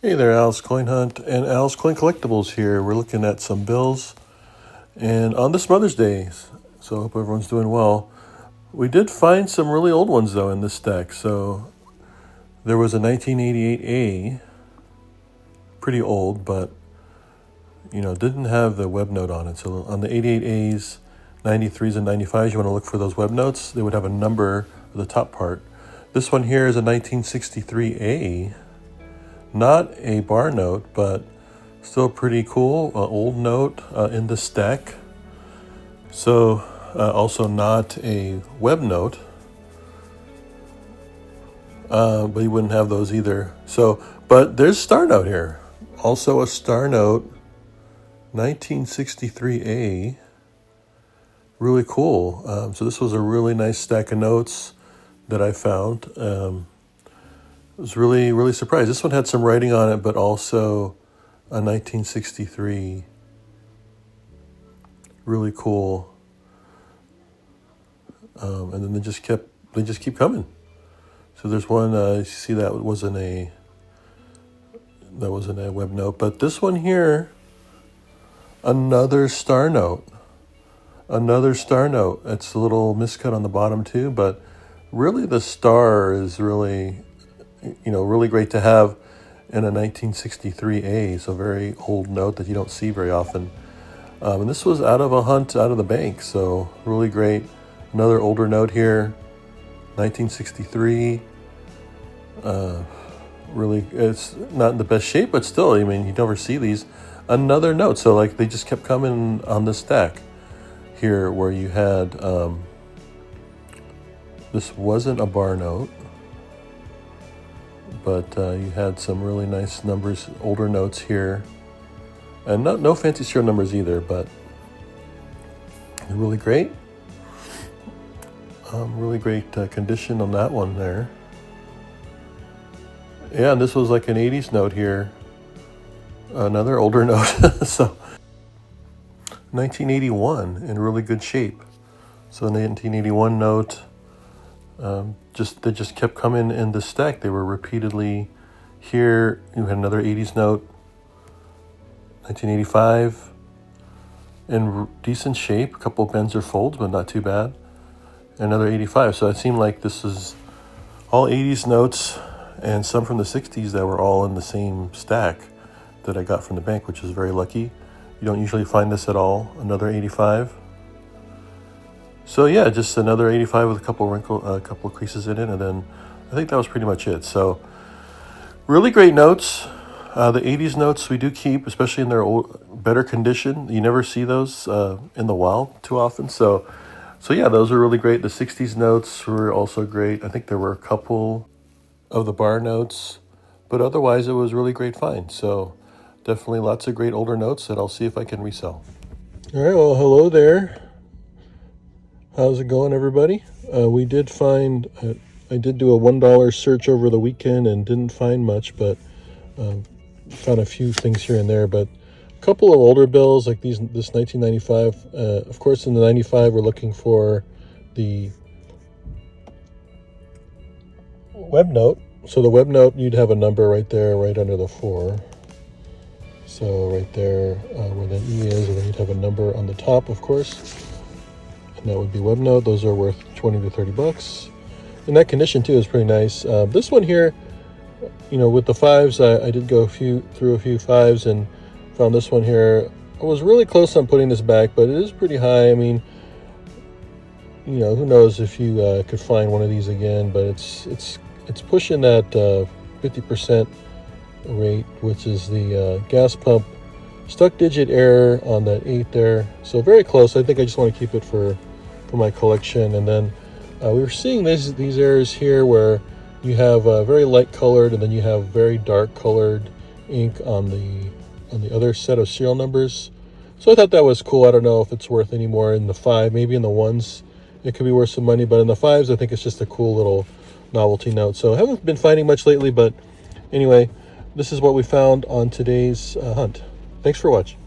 Hey there, Al's Coin Hunt and Al's Coin Collectibles here. We're looking at some bills and on this Mother's Day, so I hope everyone's doing well. We did find some really old ones though in this stack. So there was a 1988A, pretty old, but didn't have the web note on it. So on the 88As, 93s, and 95s, you want to look for those web notes. They would have a number at the top part. This one here is a 1963A. Not a bar note, but still pretty cool. Old note in the stack. So also not a web note, but you wouldn't have those either. So, but there's star note here. Also a star note, 1963A. Really cool. So this was a really nice stack of notes that I found. I was really surprised. This one had some writing on it, but also a 1963. Really cool. And then they just keep coming. So there's one. You see that wasn't a web note, but this one here, another star note. Another star note. It's a little miscut on the bottom too, but really the star is really great to have in a 1963A. So very old note that you don't see very often. And this was out of a hunt out of the bank. So really great. Another older note here, 1963. Really, it's not in the best shape, but still, I mean, you never see these. Another note. So like they just kept coming on this stack here where you had, this wasn't a bar note, but you had some really nice numbers, older notes here, and no fancy serial numbers either, but really great. Really great condition on that one there. Yeah, and this was like an 80s note here, another older note. So 1981 in really good shape. So the 1981 note. They just kept coming in the stack. They were repeatedly here. You had another 80s note, 1985, in decent shape. A couple bends or folds, but not too bad. Another 85. So it seemed like this is all 80s notes and some from the 60s that were all in the same stack that I got from the bank, which is very lucky. You don't usually find this at all. Another 85. So yeah, just another 85 with a couple of creases in it, and then I think that was pretty much it. So really great notes. The 80s notes we do keep, especially in their better condition. You never see those in the wild too often. So yeah, those are really great. The 60s notes were also great. I think there were a couple of the bar notes, but otherwise it was really great find. So definitely lots of great older notes that I'll see if I can resell. All right, well, hello there. How's it going, everybody? We did find, I did do a $1 search over the weekend and didn't find much, but found a few things here and there. But a couple of older bills like this 1995. Of course, in the 95, we're looking for the web note. So the web note, you'd have a number right there, right under the 4. So right there where the E is, and then you'd have a number on the top, of course. That would be web note. Those are worth 20 to 30 bucks. And that condition too is pretty nice. This one here, with the 5s, I did go through a few 5s and found this one here. I was really close on putting this back, but it is pretty high. I mean, who knows if you could find one of these again, but it's pushing that 50% rate, which is the gas pump stuck digit error on that 8 there. So very close. I think I just want to keep it for my collection. And then we were seeing these errors here where you have very light colored and then you have very dark colored ink on the other set of serial numbers. So I thought that was cool. I don't know if it's worth any more in the 5, maybe in the 1s it could be worth some money, but in the 5s I think it's just a cool little novelty note. So I haven't been finding much lately, but anyway, this is what we found on today's hunt. Thanks for watching.